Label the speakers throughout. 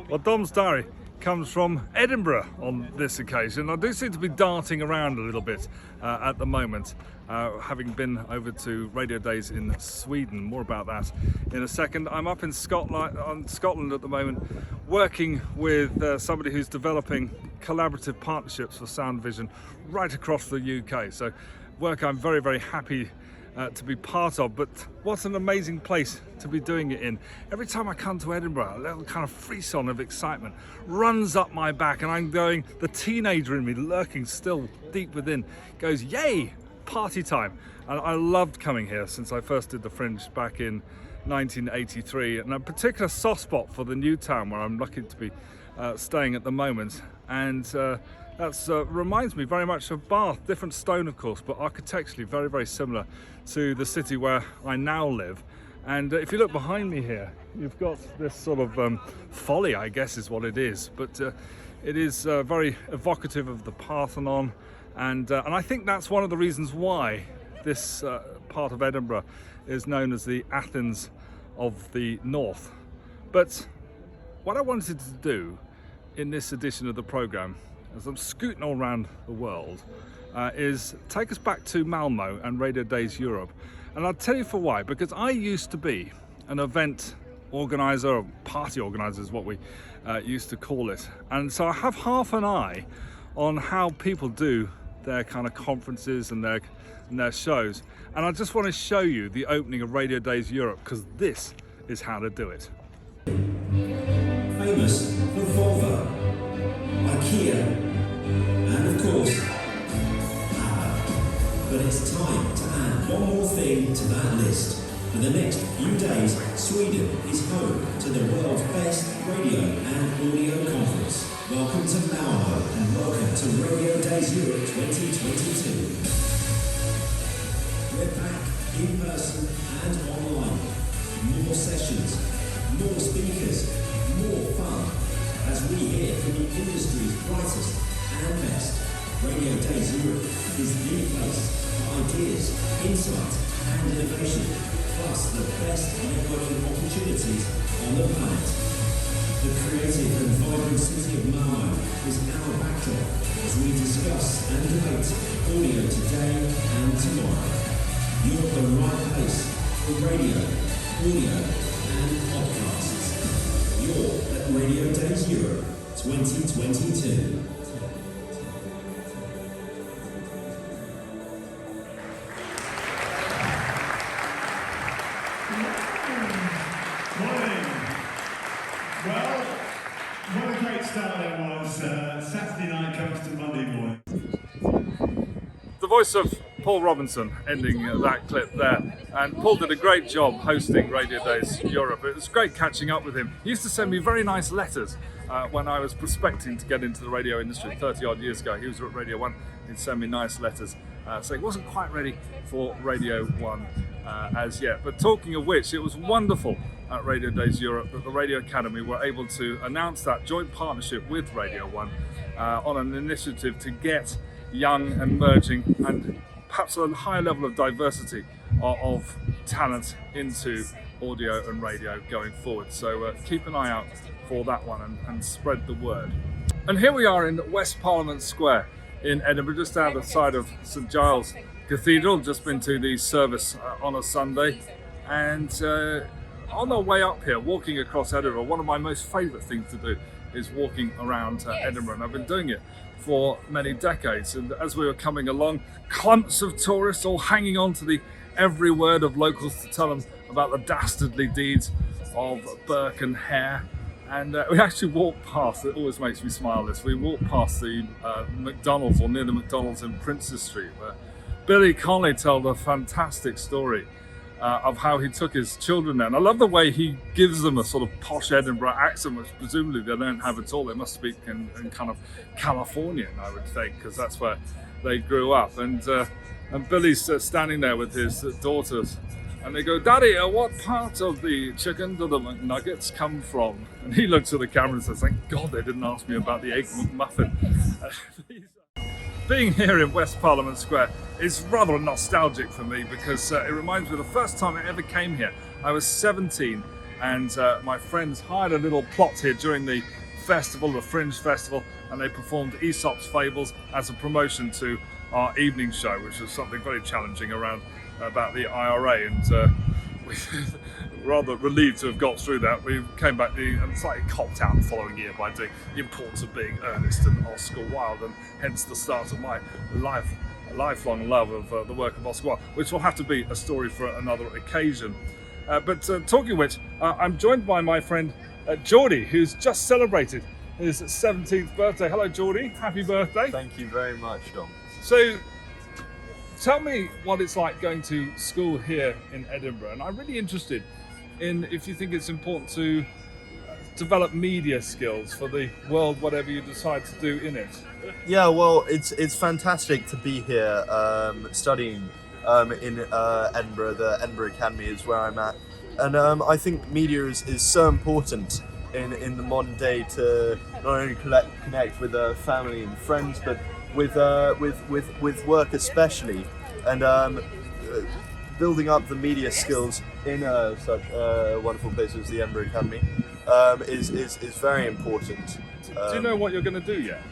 Speaker 1: Well, Dom's diary comes from Edinburgh on this occasion. I do seem to be darting around a little bit at the moment, having been over to Radio Days in Sweden. More about that in a second. I'm up in Scotland at the moment, working with somebody who's developing collaborative partnerships for sound vision right across the UK. So work I'm very, very happy to be part of, but what an amazing place to be doing it in. Every time I come to Edinburgh, a little kind of frisson of excitement runs up my back, and I'm going, the teenager in me lurking still deep within goes, yay, party time. And I loved coming here since I first did the Fringe back in 1983, and a particular soft spot for the new town where I'm lucky to be staying at the moment. And that reminds me very much of Bath, different stone of course, but architecturally very, very similar to the city where I now live. And if you look behind me here, you've got this sort of folly, I guess is what it is, but it is very evocative of the Parthenon, and I think that's one of the reasons why this part of Edinburgh is known as the Athens of the North. But what I wanted to do in this edition of the programme, as I'm scooting all around the world, is take us back to Malmo and Radio Days Europe. And I'll tell you for why, because I used to be an event organiser, or party organiser is what we used to call it. And so I have half an eye on how people do their kind of conferences and their shows. And I just want to show you the opening of Radio Days Europe, because this is how to do it.
Speaker 2: Famous for Volvo, IKEA, and of course, but it's time to add one more thing to that list. For the next few days, Sweden is home to the world's best radio and audio conference. Welcome to Malmo and welcome to Radio Days Europe 2022. We're back in person and online. More sessions, more speakers, more fun, as we hear from the industry's brightest and best. Radio Days Europe is the place for ideas, insight and innovation, plus the best networking opportunities on the planet. The creative and vibrant city of Malmo is our backdrop as we discuss and debate audio today and tomorrow. You're at the right place for radio, audio and podcasts. You're at Radio Days Europe 2022.
Speaker 1: The voice of Paul Robinson ending that clip there, and Paul did a great job hosting Radio Days Europe. It was great catching up with him. He used to send me very nice letters when I was prospecting to get into the radio industry 30 odd years ago. He was at Radio 1, he'd send me nice letters saying he wasn't quite ready for Radio 1 as yet. But talking of which, it was wonderful at Radio Days Europe that the Radio Academy were able to announce that joint partnership with Radio 1 on an initiative to get young and emerging and perhaps a higher level of diversity of talent into audio and radio going forward. So keep an eye out for that one and spread the word. And here we are in West Parliament Square in Edinburgh, just outside of St Giles Cathedral. Just been to the service on a Sunday, and on our way up here, walking across Edinburgh, one of my most favourite things to do is walking around Edinburgh, and I've been doing it for many decades. And as we were coming along, clumps of tourists all hanging on to the every word of locals to tell them about the dastardly deeds of Burke and Hare. And we actually walked past, it always makes me smile this, we walked past the McDonald's, or near the McDonald's in Princes Street, where Billy Connolly told a fantastic story of how he took his children there. And I love the way he gives them a sort of posh Edinburgh accent, which presumably they don't have at all. They must speak in kind of Californian, I would think, because that's where they grew up. And Billy's standing there with his daughters, and they go, "Daddy, what part of the chicken do the McNuggets come from?" And he looks at the camera and says, "Thank God they didn't ask me about the Egg McMuffin." Being here in West Parliament Square is rather nostalgic for me, because it reminds me of the first time I ever came here. I was 17 and my friends hired a little plot here during the festival, the Fringe festival, and they performed Aesop's Fables as a promotion to our evening show, which was something very challenging around about the IRA, and we rather relieved to have got through that. We came back and slightly copped out the following year by doing the importance of being earnest and Oscar Wilde, and hence the start of my lifelong love of the work of Oscar Wilde, which will have to be a story for another occasion. But talking of which, I'm joined by my friend Geordie, who's just celebrated his 17th birthday. Hello Geordie, happy birthday.
Speaker 3: Thank you very much, Dom.
Speaker 1: So tell me what it's like going to school here in Edinburgh, and I'm really interested in if you think it's important to develop media skills for the world, whatever you decide to do in it.
Speaker 3: Yeah, well, it's fantastic to be here studying in Edinburgh. The Edinburgh Academy is where I'm at, and I think media is so important in the modern day to not only connect with family and friends, but with work especially, and building up the media skills in such a wonderful place as the Edinburgh Academy is very important.
Speaker 1: Do you know what you're going to do yet?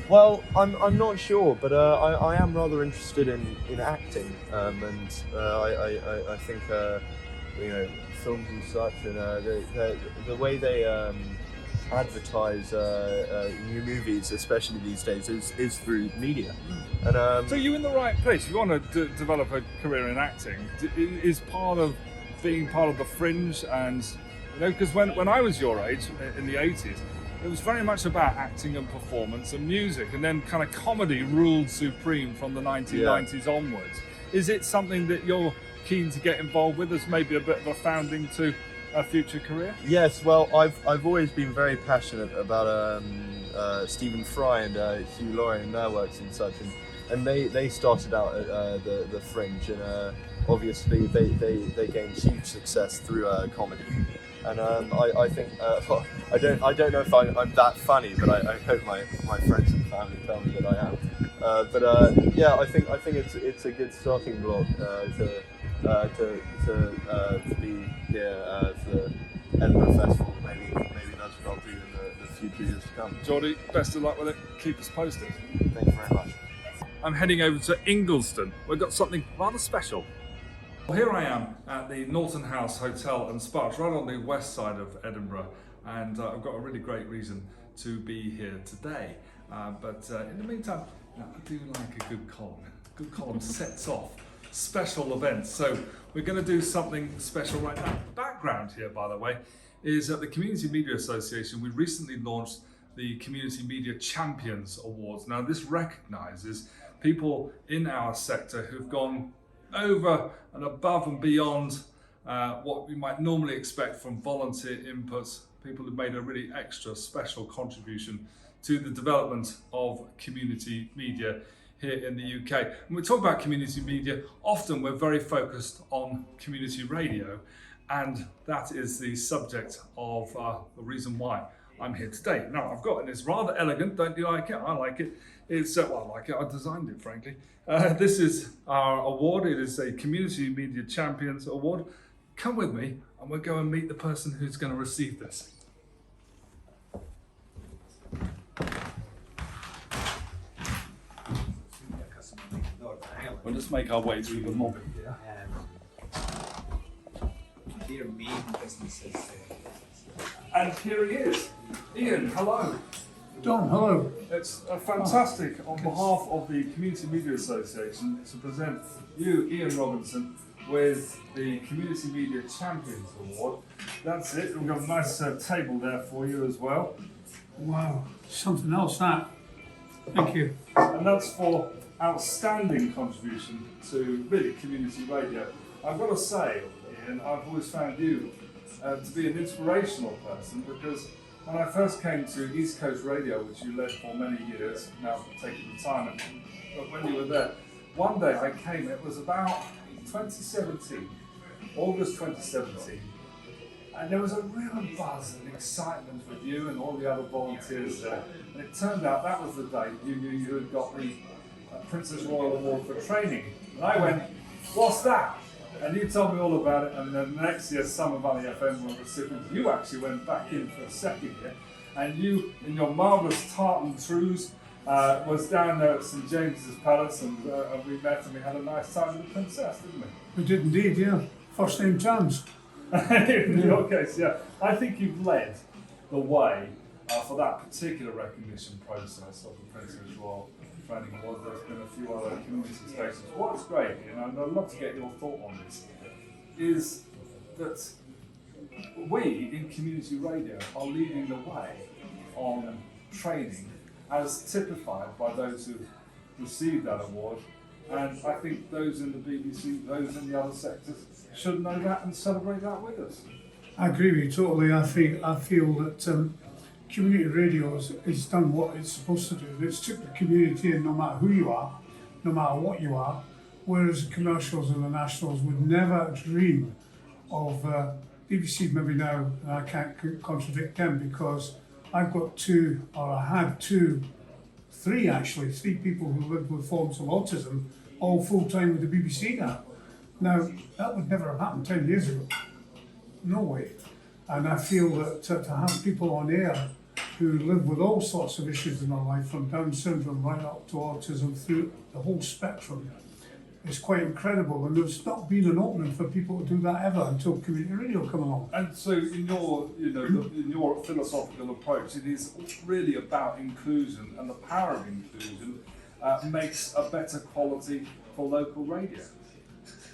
Speaker 3: Well, I'm not sure, but I am rather interested in acting, and I think films and such, and the way they advertise new movies, especially these days, is through media. And
Speaker 1: so you're in the right place. If you want to develop a career in acting, is part of being part of the Fringe, and because when I was your age in the 80s, it was very much about acting and performance and music, and then kind of comedy ruled supreme from the 1990s onwards. Is it something that you're keen to get involved with as maybe a bit of a founding to a future career?
Speaker 3: Yes, well, I've always been very passionate about Stephen Fry and Hugh Laurie and their works and such, and they started out at the Fringe, and obviously they gained huge success through comedy. And I think I don't know if I'm that funny, but I hope my friends and family tell me that I am. But yeah, I think it's a good starting block to be here for the Edinburgh Festival. Maybe that's what I'll do in the future years to come.
Speaker 1: Geordie, best of luck with it. Keep us posted.
Speaker 3: Thank you very much.
Speaker 1: I'm heading over to Ingleston. We've got something rather special. Well, here I am at the Norton House Hotel and Spa. It's right on the west side of Edinburgh, and I've got a really great reason to be here today. But in the meantime, I do like a good column. A good column sets off special events. So we're going to do something special right now. The background here, by the way, is at the Community Media Association. We recently launched the Community Media Champions Awards. Now, this recognises people in our sector who've gone over and above and beyond what we might normally expect from volunteer inputs, people who've made a really extra special contribution to the development of community media here in the UK. When we talk about community media, often we're very focused on community radio, and that is the subject of the reason why I'm here today. Now, I've got, and it's rather elegant, don't you like it? I like it. It's, well, I like it, I designed it, frankly. This is our award. It is a Community Media Champions Award. Come with me and we'll go and meet the person who's going to receive this. We'll just make our way through the mob.
Speaker 4: Dear me, businesses.
Speaker 1: And here he is. Ian, hello.
Speaker 5: John, hello.
Speaker 1: It's fantastic on behalf of the Community Media Association to present you, Ian Robertson, with the Community Media Champions Award. That's it. We've got a nice table there for you as well.
Speaker 5: Wow, something else that. Thank you.
Speaker 1: And that's for outstanding contribution to really community radio. I've got to say, Ian, I've always found you to be an inspirational person, because when I first came to East Coast Radio, which you led for many years, now taking retirement, but when you were there, one day I came, it was about 2017, August 2017, and there was a real buzz and excitement with you and all the other volunteers there. And it turned out that was the day you knew you had got the Princess Royal Award for training. And I went, what's that? And you told me all about it, and then next year Summer Valley FM were recipients. You actually went back in for a second year, and you, in your marvellous tartan trews, was down there at St James's Palace, and we met and we had a nice time with the Princess, didn't we?
Speaker 5: We did indeed, yeah. First name Jams.
Speaker 1: In your case, yeah. I think you've led the way for that particular recognition process of the Princess Royal Training Award. There's been a few other community stations. What's great, and I'd love to get your thought on this, is that we in community radio are leading the way on training as typified by those who've received that award. And I think those in the BBC, those in the other sectors should know that and celebrate that with us.
Speaker 5: I agree with you totally. I feel that community radio has done what it's supposed to do. It's took the community in no matter who you are, no matter what you are, whereas the commercials and the nationals would never dream of BBC maybe now, and I can't contradict them because I've got three people who live with forms of autism, all full-time with the BBC now. Now, that would never have happened 10 years ago. No way. And I feel that to have people on air who live with all sorts of issues in their life, from Down syndrome right up to autism, through the whole spectrum, is quite incredible. And there's not been an opening for people to do that ever until community radio come along.
Speaker 1: And so, in your, in your philosophical approach, it is really about inclusion, and the power of inclusion makes a better quality for local radio.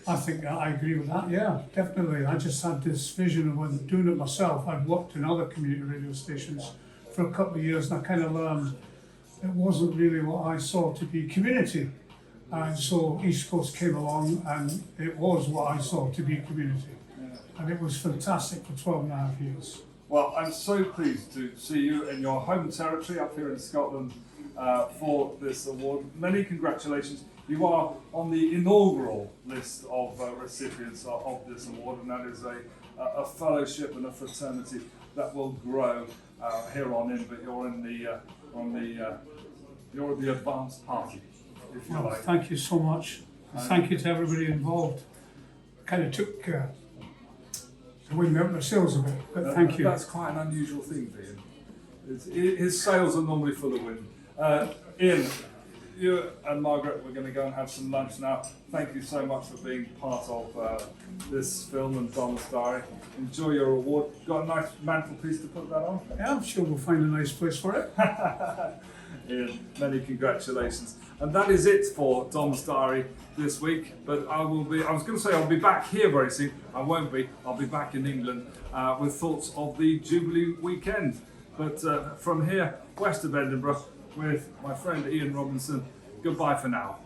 Speaker 5: I think I agree with that, yeah, definitely. I just had this vision of when doing it myself. I'd worked in other community radio stations for a couple of years, and I kind of learned it wasn't really what I saw to be community. And so East Coast came along, and it was what I saw to be community. And it was fantastic for 12 and a half years.
Speaker 1: Well, I'm so pleased to see you in your home territory up here in Scotland for this award. Many congratulations. You are on the inaugural list of recipients of this award, and that is a fellowship and a fraternity that will grow here on in. But you're in you're the advanced party, if you
Speaker 5: Well,
Speaker 1: like.
Speaker 5: thank you so much. Thank you to everybody involved. Kind of took the wind out of my sails a bit, but thank you.
Speaker 1: That's quite an unusual thing for him. His sails are normally full of wind. Ian, you and Margaret, we're going to go and have some lunch now. Thank you so much for being part of this film and Donna's Diary. Enjoy your award. Got a nice mantelpiece to put that on?
Speaker 5: Yeah, I'm sure we'll find a nice place for it.
Speaker 1: Ian, many congratulations. And that is it for Dom's Diary this week. But I was going to say I'll be back here very soon. I won't be. I'll be back in England with thoughts of the Jubilee weekend. But from here, west of Edinburgh, with my friend Ian Robertson, goodbye for now.